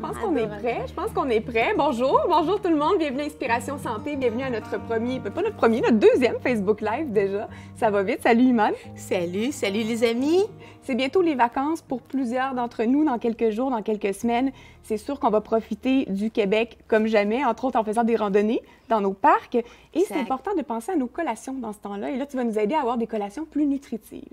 pense qu'on est prêt. Je pense qu'on est prêt. Bonjour, bonjour tout le monde. Bienvenue à Inspiration Santé. Bienvenue à notre premier, pas notre premier, notre deuxième Facebook Live déjà. Ça va vite. Salut Iman. Salut les amis. C'est bientôt les vacances pour plusieurs d'entre nous dans quelques jours, dans quelques semaines. C'est sûr qu'on va profiter du Québec comme jamais, entre autres en faisant des randonnées dans nos parcs. Et c'est important de penser à nos collations dans ce temps-là. Et là, tu vas nous aider à avoir des collations plus nutritives.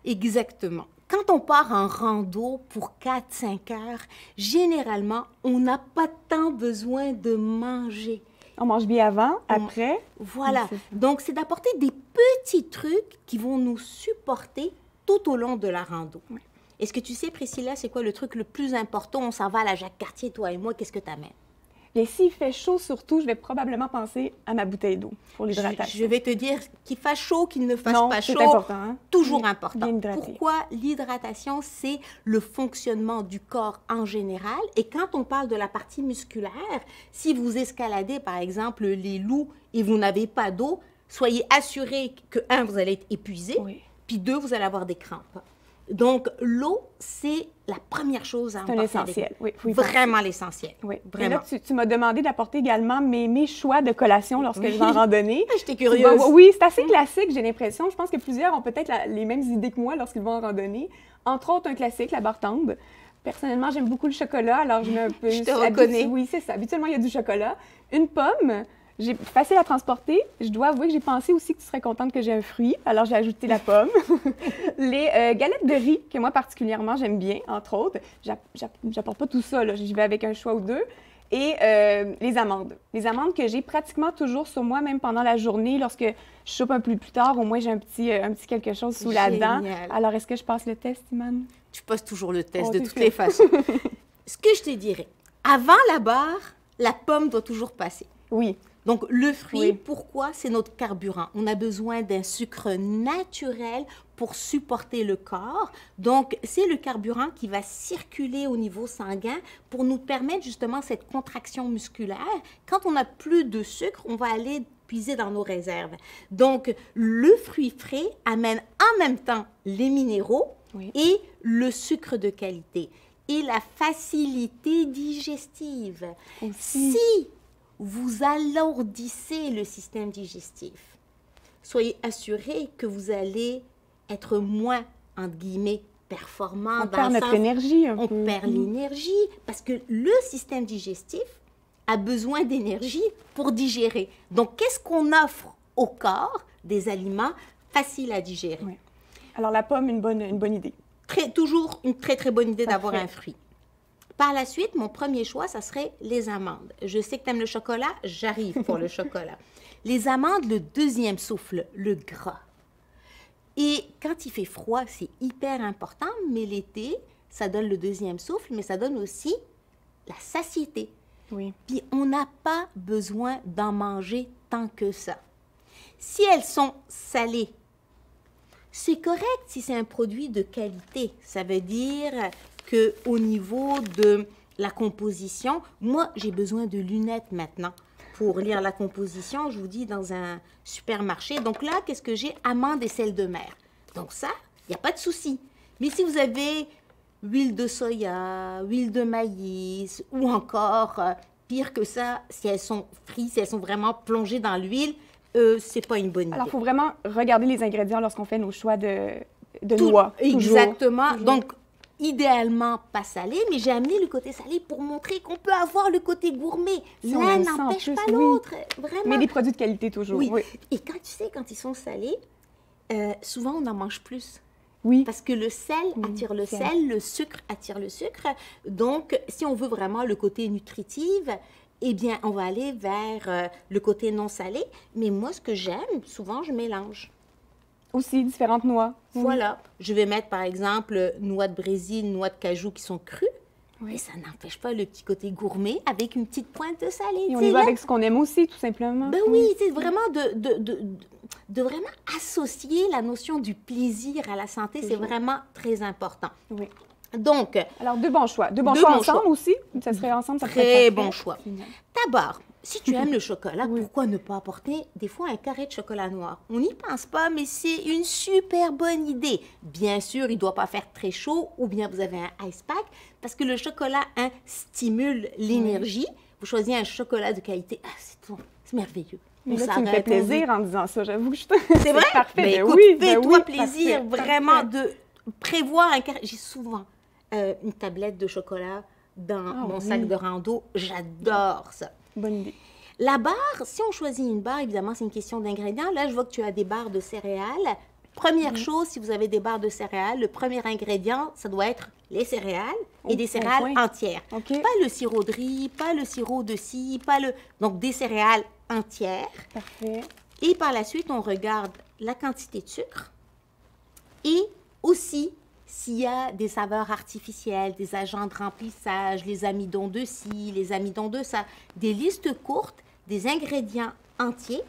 Exactement. Quand on part en rando pour 4-5 heures, généralement, on n'a pas tant besoin de manger. On mange bien avant, après. Voilà. Donc, c'est d'apporter des petits trucs qui vont nous supporter tout au long de la rando. Oui. Est-ce que tu sais, Priscilla, c'est quoi le truc le plus important? On s'en va à la Jacques-Cartier, toi et moi, qu'est-ce que tu amènes? Bien, s'il fait chaud surtout, je vais probablement penser à ma bouteille d'eau pour l'hydratation. Je vais te dire qu'il fasse chaud, qu'il ne fasse pas chaud. C'est important. Hein? Toujours important. Bien Pourquoi l'hydratation, c'est le fonctionnement du corps en général. Et quand on parle de la partie musculaire, si vous escaladez, par exemple, les loups et vous n'avez pas d'eau, soyez assurés que, un, vous allez être épuisé, puis deux, vous allez avoir des crampes. Donc, l'eau, c'est la première chose à emporter. C'est l'essentiel, oui. Vraiment l'essentiel. Oui. Vraiment. Et là, tu m'as demandé d'apporter également mes choix de collation lorsque je vais en randonnée. J'étais curieuse. Oui, c'est assez classique, j'ai l'impression. Je pense que plusieurs ont peut-être les mêmes idées que moi lorsqu'ils vont en randonnée. Entre autres, un classique, la barre-tombe. Personnellement, j'aime beaucoup le chocolat, alors je me Je te reconnais. Oui, c'est ça. Habituellement, il y a du chocolat. Une pomme. Facile à transporter. Je dois avouer que j'ai pensé aussi que tu serais contente que j'ai un fruit. Alors, j'ai ajouté la pomme. Les galettes de riz, que moi particulièrement, j'aime bien, entre autres. J'apporte pas tout ça, là. J'y vais avec un choix ou deux. Et les amandes. Les amandes que j'ai pratiquement toujours sur moi, même pendant la journée. Lorsque je soupe un peu plus tard, au moins, j'ai un petit quelque chose sous la dent. Alors, est-ce que je passe le test, Imane? Tu passes toujours le test, de toutes les façons. Ce que je te dirais, avant la barre, la pomme doit toujours passer. Oui. Donc, le fruit, pourquoi? C'est notre carburant. On a besoin d'un sucre naturel pour supporter le corps. Donc, c'est le carburant qui va circuler au niveau sanguin pour nous permettre justement cette contraction musculaire. Quand on n'a plus de sucre, on va aller puiser dans nos réserves. Donc, le fruit frais amène en même temps les minéraux et le sucre de qualité et la facilité digestive. Si vous alourdissez le système digestif, soyez assurés que vous allez être moins, entre guillemets, performant. On perd notre énergie un peu. On perd l'énergie parce que le système digestif a besoin d'énergie pour digérer. Donc, qu'est-ce qu'on offre au corps? Des aliments faciles à digérer. Oui. Alors, la pomme, une bonne idée. Toujours une très, très bonne idée d'avoir un fruit. Par la suite, mon premier choix, ça serait les amandes. Je sais que tu aimes le chocolat, j'arrive pour le chocolat. Les amandes, le deuxième souffle, le gras. Et quand il fait froid, c'est hyper important, mais l'été, ça donne le deuxième souffle, mais ça donne aussi la satiété. Oui. Puis on n'a pas besoin d'en manger tant que ça. Si elles sont salées, c'est correct si c'est un produit de qualité. Ça veut dire qu'au niveau de la composition, moi, j'ai besoin de lunettes maintenant pour lire la composition, je vous dis, dans un supermarché. Donc là, qu'est-ce que j'ai? Amandes et sel de mer. Donc ça, il n'y a pas de souci. Mais si vous avez huile de soya, huile de maïs, ou encore, pire que ça, si elles sont frites, si elles sont vraiment plongées dans l'huile, c'est pas une bonne idée. Alors, il faut vraiment regarder les ingrédients lorsqu'on fait nos choix de noix. Exactement. Toujours. Donc, idéalement pas salé, mais j'ai amené le côté salé pour montrer qu'on peut avoir le côté gourmet. L'un n'empêche pas l'autre, vraiment. Mais des produits de qualité toujours. Oui. Et quand tu sais, quand ils sont salés, souvent on en mange plus. Oui. Parce que le sel attire le sel, le sucre attire le sucre. Donc, si on veut vraiment le côté nutritif, eh bien, on va aller vers le côté non salé. Mais moi, ce que j'aime, souvent, je mélange. Aussi, différentes noix. Voilà. Je vais mettre, par exemple, noix de Brésil, noix de cajou qui sont crues. Oui. Mais ça n'empêche pas le petit côté gourmet avec une petite pointe de salé. Et on y va avec ce qu'on aime aussi, tout simplement. Ben oui, c'est vraiment de vraiment associer la notion du plaisir à la santé. C'est vraiment très important. Oui. Donc... Alors, deux bons choix. Deux bons choix ensemble aussi? Ça serait ensemble, ça serait très bon choix. Ta barre. si tu aimes le chocolat, pourquoi ne pas apporter des fois un carré de chocolat noir? On n'y pense pas, mais c'est une super bonne idée. Bien sûr, il ne doit pas faire très chaud ou bien vous avez un ice pack parce que le chocolat stimule l'énergie. Vous choisissez un chocolat de qualité. Ah, c'est merveilleux. Mais là, tu me fais plaisir en disant ça. J'avoue que c'est vrai? Parfait. Mais écoute, fais-toi plaisir vraiment de prévoir un carré. J'ai souvent une tablette de chocolat dans mon sac de rando. J'adore ça. Bonne idée. La barre, si on choisit une barre, évidemment, c'est une question d'ingrédients. Là, je vois que tu as des barres de céréales. Première chose, si vous avez des barres de céréales, le premier ingrédient, ça doit être les céréales et des céréales entières. Pas le sirop de riz, pas le sirop de scie, donc des céréales entières. Parfait. Et par la suite, on regarde la quantité de sucre et aussi s'il y a des saveurs artificielles, des agents de remplissage, les amidons de ci, les amidons de ça, des listes courtes, des ingrédients entiers.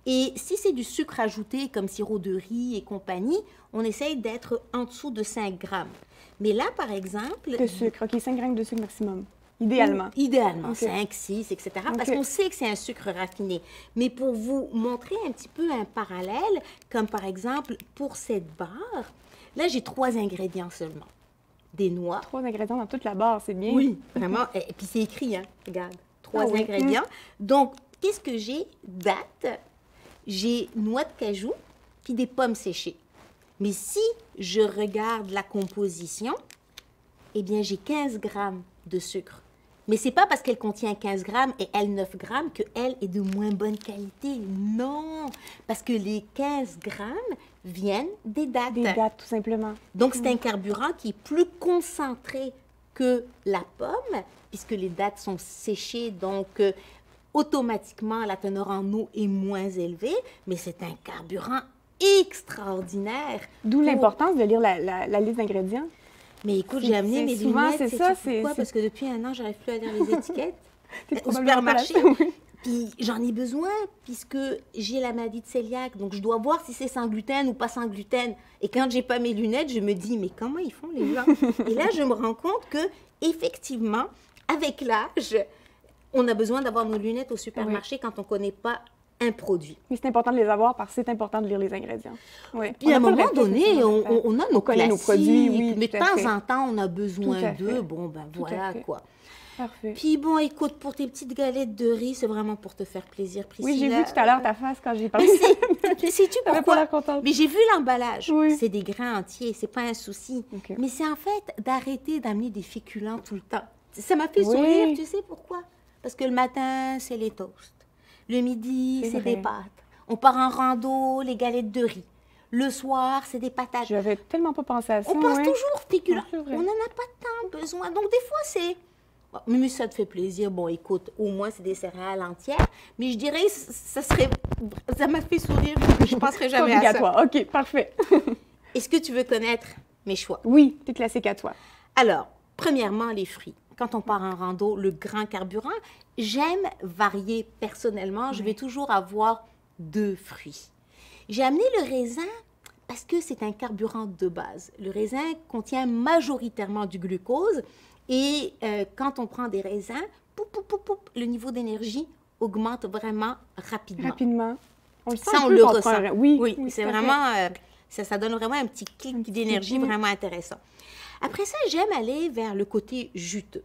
Et si c'est du sucre ajouté comme sirop de riz et compagnie, on essaye d'être en dessous de 5 grammes. Mais là, par exemple... De sucre, OK, 5 grammes de sucre maximum. Idéalement. Idéalement, 5, 6, etc. Parce qu'on sait que c'est un sucre raffiné. Mais pour vous montrer un petit peu un parallèle, comme par exemple pour cette barre, là, j'ai 3 ingrédients seulement. Des noix. 3 ingrédients dans toute la barre, c'est bien. Oui, vraiment. Et puis c'est écrit, hein, regarde. 3 ingrédients. Donc, qu'est-ce que j'ai? Date. J'ai noix de cajou, puis des pommes séchées. Mais si je regarde la composition, eh bien, j'ai 15 grammes de sucre. Mais ce n'est pas parce qu'elle contient 15 grammes et elle 9 grammes qu'elle est de moins bonne qualité. Non, parce que les 15 grammes viennent des dattes. Des dattes, tout simplement. Donc, c'est un carburant qui est plus concentré que la pomme, puisque les dattes sont séchées, donc automatiquement, la teneur en eau est moins élevée, mais c'est un carburant extraordinaire. D'où l'importance de lire la liste d'ingrédients. Mais écoute, j'ai amené mes lunettes. C'est ça, pourquoi? Parce que depuis un an, j'arrive plus à lire les étiquettes au supermarché. Puis j'en ai besoin puisque j'ai la maladie de cœliaque. Donc, je dois voir si c'est sans gluten ou pas sans gluten. Et quand j'ai pas mes lunettes, je me dis, mais comment ils font les gens? Et là, je me rends compte que effectivement, avec l'âge, on a besoin d'avoir nos lunettes au supermarché quand on ne connaît pas un produit. Mais c'est important de les avoir parce que c'est important de lire les ingrédients. Oui. Puis à un moment donné, on a nos classiques, nos produits, oui, mais de temps en temps, on a besoin d'eux. Bon, ben voilà quoi. Parfait. Puis bon, écoute, pour tes petites galettes de riz, c'est vraiment pour te faire plaisir, Priscilla. Oui, j'ai vu tout à l'heure ta face quand j'ai parlé. Mais sais-tu pourquoi? Mais j'ai vu l'emballage. Oui. C'est des grains entiers, c'est pas un souci. Mais c'est en fait d'arrêter d'amener des féculents tout le temps. Ça m'a fait sourire, tu sais pourquoi? Parce que le matin, c'est les toasts. Le midi, c'est des pâtes. On part en rando, les galettes de riz. Le soir, c'est des patates. Je n'avais tellement pas pensé à ça. On pense toujours féculents. On n'en a pas tant besoin. Donc, des fois, c'est... Mais ça te fait plaisir. Bon, écoute, au moins, c'est des céréales entières. Mais je dirais, ça m'a fait sourire. Je ne penserai jamais à ça. OK, parfait. Est-ce que tu veux connaître mes choix? Oui, tes classiques à toi. Alors, premièrement, les fruits. Quand on part en rando, le grand carburant, j'aime varier personnellement. Je vais toujours avoir 2 fruits. J'ai amené le raisin parce que c'est un carburant de base. Le raisin contient majoritairement du glucose et quand on prend des raisins, le niveau d'énergie augmente vraiment rapidement. Rapidement. On le sent ça, on le ressent. Oui, c'est vraiment... ça donne vraiment un petit clic d'énergie vraiment intéressant. Après ça, j'aime aller vers le côté juteux.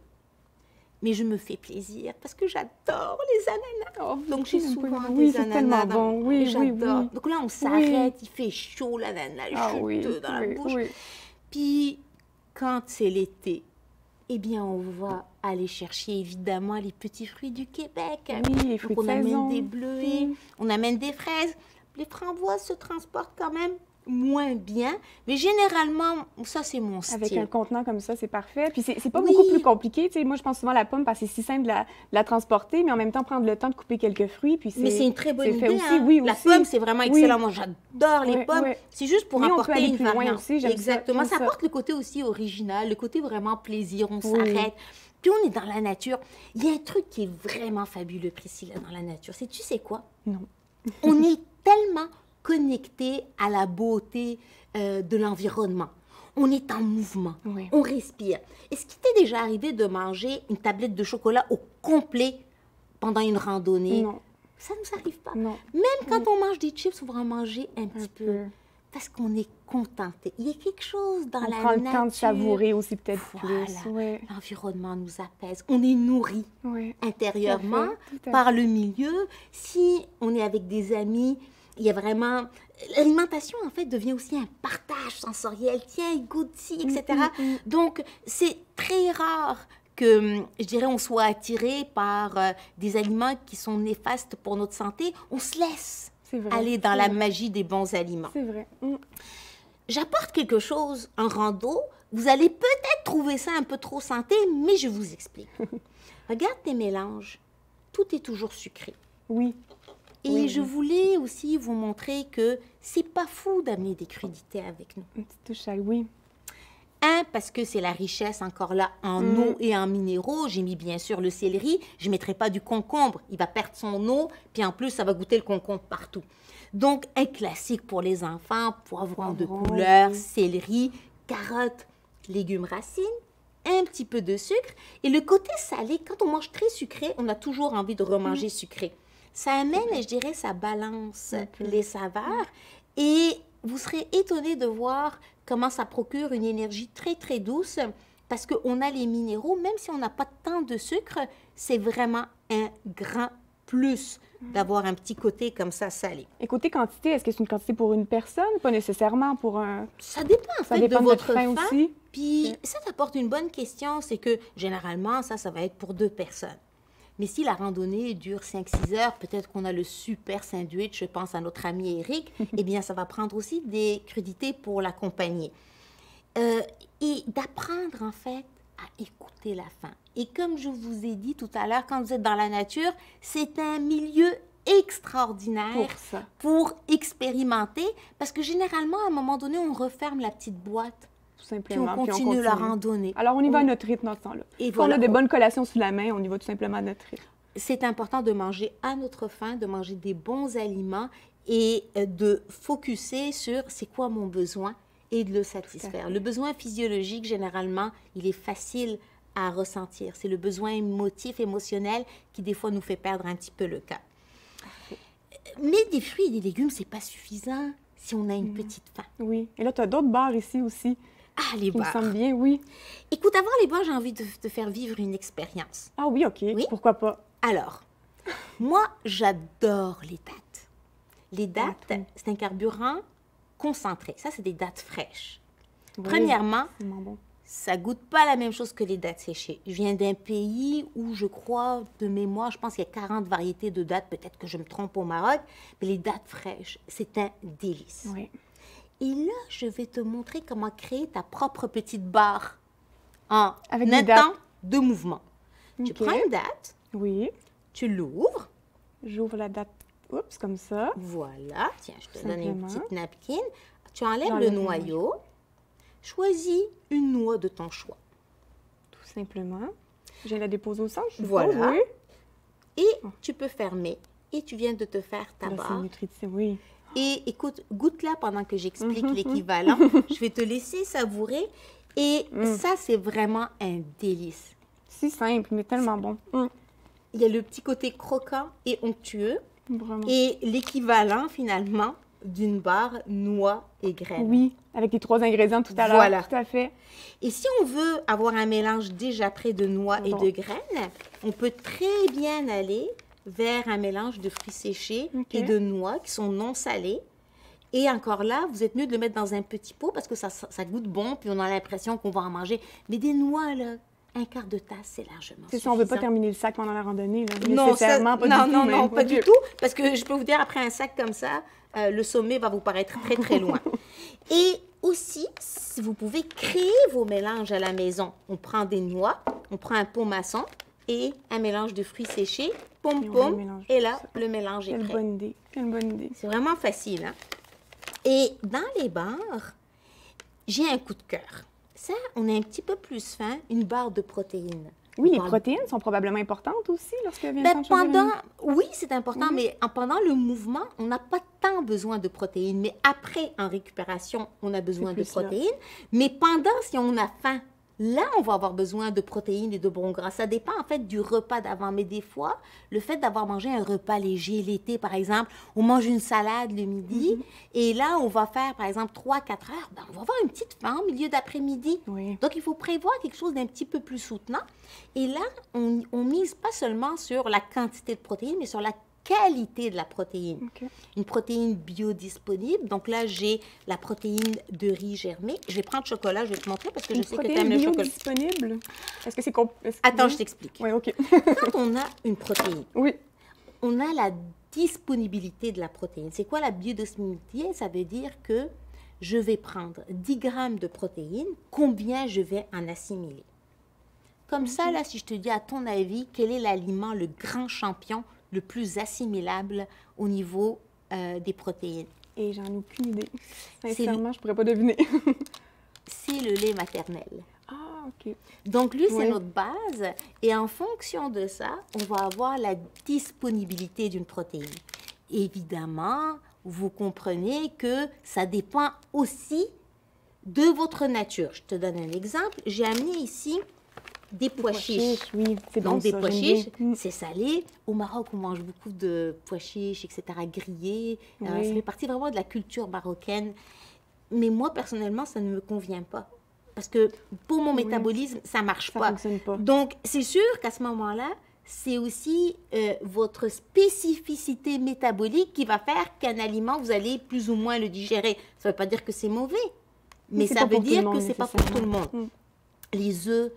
Mais je me fais plaisir parce que j'adore les ananas. Donc, j'ai souvent des ananas dans mon... Oui, j'adore. Donc là, on s'arrête, il fait chaud, l'ananas juteux dans la bouche. Puis, quand c'est l'été, eh bien, on va aller chercher évidemment les petits fruits du Québec. Oui, les fruits de saison. On amène des bleuets, on amène des fraises. Les framboises se transportent quand même moins bien, mais généralement, ça, c'est mon style. Avec un contenant comme ça, c'est parfait. Puis, c'est pas beaucoup plus compliqué. Tu sais, moi, je pense souvent à la pomme parce que c'est si simple de la transporter, mais en même temps, prendre le temps de couper quelques fruits. Puis mais c'est une très bonne idée. Aussi, hein? Oui, la pomme, c'est vraiment excellent. Moi, j'adore les pommes. C'est juste pour apporter une variante. Aussi, exactement. Ça apporte le côté aussi original, le côté vraiment plaisir. On s'arrête. Puis on est dans la nature. Il y a un truc qui est vraiment fabuleux, Priscilla, dans la nature. Tu sais quoi? Non. On est tellement connecté à la beauté de l'environnement. On est en mouvement, on respire. Est-ce qu'il t'est déjà arrivé de manger une tablette de chocolat au complet pendant une randonnée. Non. Ça ne nous arrive pas. Non. Même quand on mange des chips, on va en manger un petit peu. peu. Parce qu'on est contenté. Il y a quelque chose dans On la prend le nature. temps de savourer aussi peut-être Voilà. plus. Ouais. L'environnement nous apaise. On est nourri Ouais. intérieurement Tout à fait. par le milieu. Si on est avec des amis, il y a vraiment... L'alimentation, en fait, devient aussi un partage sensoriel. Tiens, goûte ci, etc. Donc, c'est très rare que, je dirais, on soit attiré par des aliments qui sont néfastes pour notre santé. On se laisse C'est vrai. aller dans C'est la vrai. magie des bons aliments. C'est vrai. J'apporte quelque chose en rando. Vous allez peut-être trouver ça un peu trop santé, mais je vous explique. Regarde tes mélanges. Tout est toujours sucré. Oui. Et Oui, je oui. voulais aussi vous montrer que c'est pas fou d'amener des crudités avec nous. Une petite touche à oui. Un, parce que c'est la richesse encore là en eau et en minéraux. J'ai mis bien sûr le céleri. Je ne mettrai pas du concombre. Il va perdre son eau. Puis en plus, ça va goûter le concombre partout. Donc, un classique pour les enfants. Poivron de Poivron, couleur, oui. céleri, carottes, légumes racines, un petit peu de sucre. Et le côté salé, quand on mange très sucré, on a toujours envie de remanger sucré. Ça amène, je dirais, ça balance peu. les saveurs. Et vous serez étonné de voir comment ça procure une énergie très, très douce parce qu'on a les minéraux, même si on n'a pas tant de sucre, c'est vraiment un grand plus d'avoir un petit côté comme ça salé. Et côté quantité, est-ce que c'est une quantité pour une personne? Pas nécessairement pour un... Ça dépend en Ça fait dépend de de notre votre faim faim. aussi. Puis ça t'apporte une bonne question, c'est que généralement, ça va être pour 2 personnes. Mais si la randonnée dure 5-6 heures, peut-être qu'on a le super sandwich, je pense à notre ami Eric, eh bien, ça va prendre aussi des crudités pour l'accompagner. Et d'apprendre, en fait, à écouter la faim. Et comme je vous ai dit tout à l'heure, quand vous êtes dans la nature, c'est un milieu extraordinaire Pour ça. pour expérimenter, parce que généralement, à un moment donné, on referme la petite boîte, Tout puis simplement. on continue la randonnée. Alors, on y va à notre rythme dans ce temps-là. Et Si voilà. on a des bonnes collations sous la main, on y va tout simplement à notre rythme. C'est important de manger à notre faim, de manger des bons aliments et de focuser sur c'est quoi mon besoin et de le satisfaire. Le besoin physiologique, généralement, il est facile à ressentir. C'est le besoin émotif, émotionnel qui, des fois, nous fait perdre un petit peu le cap. Mais des fruits et des légumes, c'est pas suffisant si on a une petite faim. Oui. Et là, tu as d'autres bars ici aussi Ah, les qui me bars. semblent bien, oui. Écoute, avant les bars, j'ai envie de te faire vivre une expérience. Ah oui, OK. Oui. Pourquoi pas? Alors, moi, j'adore les dattes. Les dattes, oui. c'est un carburant concentré. Ça, c'est des dattes fraîches. Oui, Premièrement, c'est vraiment bon. ça goûte pas la même chose que les dattes séchées. Je viens d'un pays où, je crois, de mémoire, je pense qu'il y a 40 variétés de dattes. Peut-être que je me trompe au Maroc, mais les dattes fraîches, c'est un délice. Oui. Et là, je vais te montrer comment créer ta propre petite barre en Avec un des dattes. temps de mouvement. Tu OK. prends une date, Oui. tu l'ouvres. J'ouvre la date. Oups, comme ça. Voilà, tiens, je te donne une Simplement. petite napkin. Tu enlèves J'enlève le le noyau. Choisis une noix de ton choix. Tout simplement. Je viens la déposer au centre, je suppose, Voilà. oui. Et tu peux fermer. Et tu viens de te faire ta Là, c'est barre. nutritif, oui. Et écoute, goûte-la pendant que j'explique l'équivalent. Je vais te laisser savourer. Et ça, c'est vraiment un délice. Si simple, mais tellement bon. Il y a le petit côté croquant et onctueux. Vraiment. Et l'équivalent, finalement, d'une barre noix et graines. Oui, avec les 3 ingrédients tout à l'heure. Voilà. Tout à fait. Et si on veut avoir un mélange déjà prêt de noix et Bon. de graines, on peut très bien aller vers un mélange de fruits séchés OK. et de noix qui sont non salés. Et encore là, vous êtes mieux de le mettre dans un petit pot parce que ça goûte bon, puis on a l'impression qu'on va en manger. Mais des noix, là, un quart de tasse, c'est largement C'est ça, on ne veut pas suffisant. terminer le sac pendant la randonnée. Là. Non, Nécessairement, pas non, du non, tout. non, mais- pas du OK. tout. Parce que je peux vous dire, après un sac comme ça, le sommet va vous paraître très, très loin. Et aussi, si vous pouvez créer vos mélanges à la maison. On prend des noix, on prend un pot maçon et un mélange de fruits séchés, poum, Et on va poum, mélanger et tout là, ça. le mélange est Quelle prêt. bonne idée. Quelle bonne idée. C'est vraiment facile, hein? Et dans les bars, j'ai un coup de cœur. Ça, on est un petit peu plus fin, une barre de protéines. Oui, On les parle- protéines sont probablement importantes aussi lorsque vient le Ben, temps de choisir pendant, une- oui, c'est important, mais pendant le mouvement, on n'a pas tant besoin de protéines. Mais après, en récupération, on a besoin de plus là. protéines. Mais pendant, si on a faim là, on va avoir besoin de protéines et de bons gras. Ça dépend en fait du repas d'avant. Mais des fois, le fait d'avoir mangé un repas léger l'été, par exemple, on mange une salade le midi et là, on va faire, par exemple, 3-4 heures, ben, on va avoir une petite faim au milieu d'après-midi. Oui. Donc, il faut prévoir quelque chose d'un petit peu plus soutenant. Et là, on mise pas seulement sur la quantité de protéines, mais sur la qualité de la protéine. OK. Une protéine biodisponible. Donc là, j'ai la protéine de riz germé. Je vais prendre chocolat, je vais te montrer parce que je sais que tu aimes le chocolat. Disponible? Est-ce que c'est Attends, je t'explique. Oui, OK. Quand on a une protéine, Oui. on a la disponibilité de la protéine. C'est quoi la biodisponibilité? Ça veut dire que je vais prendre 10 grammes de protéines, combien je vais en assimiler. Comme ça, là, si je te dis à ton avis, quel est l'aliment, le grand champion, le plus assimilable au niveau des protéines? Et j'en ai aucune idée. Sincèrement, je pourrais pas deviner. C'est le lait maternel. Ah, OK. Donc, lui, c'est Ouais. notre base. Et en fonction de ça, on va avoir la disponibilité d'une protéine. Évidemment, vous comprenez que ça dépend aussi de votre nature. Je te donne un exemple. J'ai amené ici des pois chiches. Oui, c'est bon. Donc, des ça, pois j'aime chiches, bien. c'est salé. Au Maroc, on mange beaucoup de pois chiches, etc., grillés. Oui. Ça fait partie vraiment de la culture marocaine. Mais moi, personnellement, ça ne me convient pas. Parce que pour mon métabolisme, ça ne marche Ça pas. fonctionne pas. Donc, c'est sûr qu'à ce moment-là, c'est aussi votre spécificité métabolique qui va faire qu'un aliment, vous allez plus ou moins le digérer. Ça ne veut pas dire que c'est mauvais, mais c'est ça pas veut pour tout le dire monde, que ce n'est pas pour tout le monde. nécessairement. Les œufs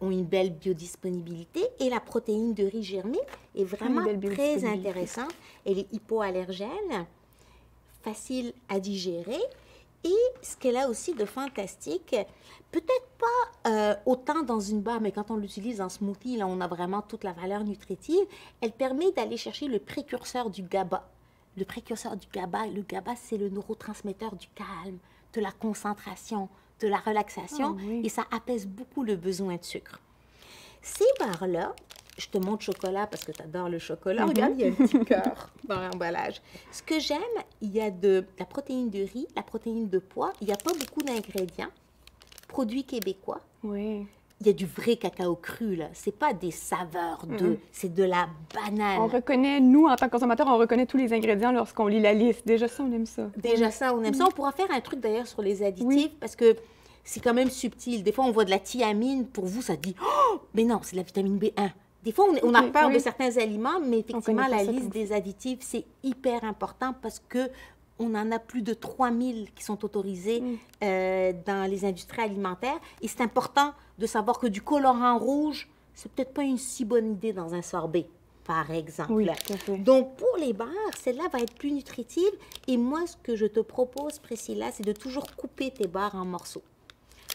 ont une belle biodisponibilité et la protéine de riz germé est vraiment belle très biodisponibilité. intéressante. Elle est hypoallergène, facile à digérer. Et ce qu'elle a aussi de fantastique, peut-être pas autant dans une barre, mais quand on l'utilise en smoothie, là, on a vraiment toute la valeur nutritive. Elle permet d'aller chercher le précurseur du GABA. Le précurseur du GABA, le GABA, c'est le neurotransmetteur du calme, de la concentration, de la relaxation, Ah oui. et ça apaise beaucoup le besoin de sucre. Ces barres-là, je te montre chocolat parce que tu adores le chocolat. Regarde, il y a un petit cœur dans l'emballage. Ce que j'aime, il y a de la protéine de riz, la protéine de pois. Il n'y a pas beaucoup d'ingrédients. Produits québécois. Oui. Il y a du vrai cacao cru, là. C'est pas des saveurs de... C'est de la banane. On reconnaît, nous, en tant que consommateurs, on reconnaît tous les ingrédients lorsqu'on lit la liste. Déjà, ça, on aime ça. Déjà ça, on aime ça. On pourra faire un truc d'ailleurs sur les additifs Oui. parce que c'est quand même subtil. Des fois, on voit de la thiamine. Pour vous, ça dit « Oh! Mais non, c'est de la vitamine B1 ». Des fois, on a Ok, peur de oui. certains aliments, mais effectivement, connaît pas la ça liste comme des additifs, c'est hyper important parce que on en a plus de 3000 qui sont autorisés dans les industries alimentaires. Et c'est important de savoir que du colorant rouge, c'est peut-être pas une si bonne idée dans un sorbet, par exemple. Oui, tout à fait. Donc, pour les barres, celle-là va être plus nutritive. Et moi, ce que je te propose, Priscilla, c'est de toujours couper tes barres en morceaux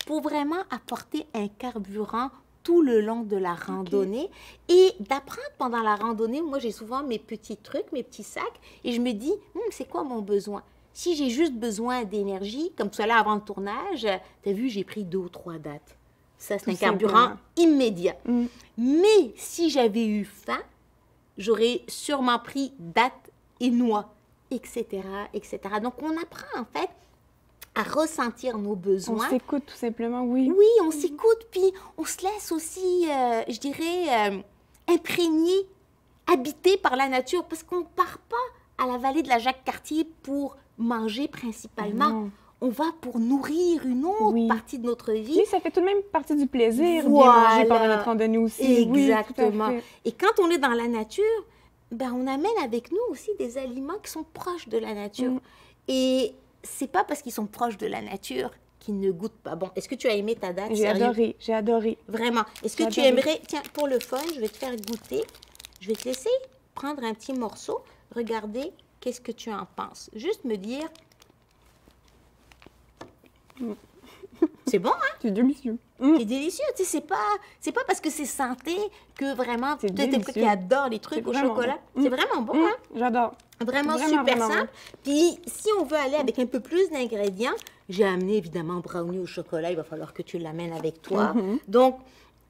pour vraiment apporter un carburant tout le long de la randonnée et d'apprendre pendant la randonnée. Moi, j'ai souvent mes petits trucs, mes petits sacs et je me dis, c'est quoi mon besoin? Si j'ai juste besoin d'énergie, comme tout à l'heure avant le tournage, tu as vu, j'ai pris 2 ou 3 dattes. Ça, c'est Tout un carburant immédiat. Mais si j'avais eu faim, j'aurais sûrement pris dattes et noix, etc., etc. Donc, on apprend en fait à ressentir nos On besoins. s'écoute tout simplement, oui. Oui, on s'écoute, puis on se laisse aussi, je dirais, imprégner, habiter par la nature, parce qu'on ne part pas à la vallée de la Jacques-Cartier pour manger principalement. Non. On va pour nourrir une autre partie de notre vie. Oui, ça fait tout de même partie du plaisir, Voilà. bien manger pendant notre randonnée aussi. Exactement. Oui, tout à fait. Et quand on est dans la nature, ben, on amène avec nous aussi des aliments qui sont proches de la nature. Et c'est pas parce qu'ils sont proches de la nature qu'ils ne goûtent pas bon. Est-ce que tu as aimé ta date? J'ai Sérieux? adoré, j'ai adoré. Vraiment. Est-ce que tu J'adore. aimerais... Tiens, pour le fun, je vais te faire goûter. Je vais te laisser prendre un petit morceau. Regarder qu'est-ce que tu en penses. Juste me dire... C'est bon, hein? C'est délicieux. C'est délicieux. Tu sais, c'est pas parce que c'est santé que vraiment... C'est Tu es quelqu'un qui délicieux. adore les trucs C'est au vraiment chocolat. bon. C'est vraiment bon, hein? J'adore. Vraiment, Vraiment, super vraiment simple. Puis, si on veut aller avec un peu plus d'ingrédients, j'ai amené évidemment brownie au chocolat. Il va falloir que tu l'amènes avec toi. Donc,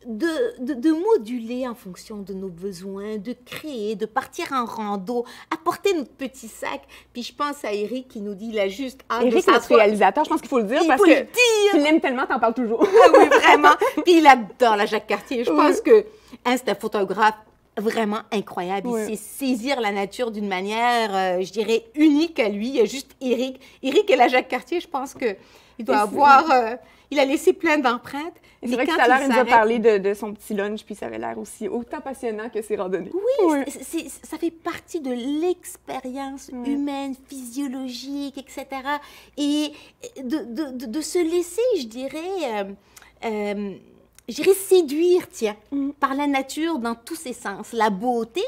de moduler en fonction de nos besoins, de créer, de partir en rando, apporter notre petit sac. Puis je pense à Eric qui nous dit, il a juste hâte Eric, de notre réalisateur, je pense qu'il faut le dire parce que tu l'aimes tellement, t'en parles toujours. Ah oui, vraiment. Puis il adore la Jacques Cartier. Je pense que c'est un photographe vraiment incroyable. Il sait saisir la nature d'une manière, je dirais, unique à lui. Il y a juste Eric. Eric et la Jacques Cartier, je pense qu'il doit avoir... il a laissé plein d'empreintes. C'est vrai que tout à l'heure, il nous a parlé de son petit lunch, puis ça avait l'air aussi autant passionnant que ses randonnées. Oui, ça fait partie de l'expérience humaine, physiologique, etc. Et de se laisser, je dirais, séduire, tiens, par la nature dans tous ses sens. La beauté,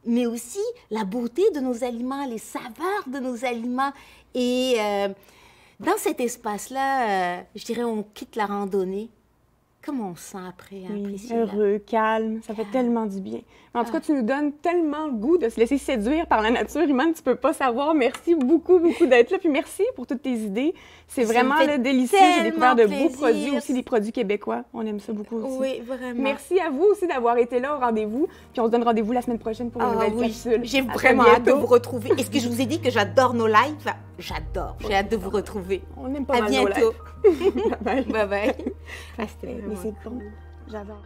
mais aussi la beauté de nos aliments, les saveurs de nos aliments. Et dans cet espace-là, je dirais, on quitte la randonnée. Comment on se sent après, hein, Priscilla? Heureux, calme, ça fait tellement du bien. En tout cas, tu nous donnes tellement le goût de se laisser séduire par la nature, Iman, tu peux pas savoir. Merci beaucoup, beaucoup d'être là, puis merci pour toutes tes idées. C'est vraiment délicieux. J'ai découvert de beaux produits, aussi des produits québécois. On aime ça beaucoup aussi. Oui, vraiment. Merci à vous aussi d'avoir été là au rendez-vous, puis on se donne rendez-vous la semaine prochaine pour une nouvelle capsule. J'ai vraiment hâte de vous retrouver. Est-ce que je vous ai dit que j'adore nos lives? J'adore. J'ai hâte de vous retrouver. On aime pas mal nos lives. À bientôt. Bye bye. Bye bye. Mais c'est bon. J'adore.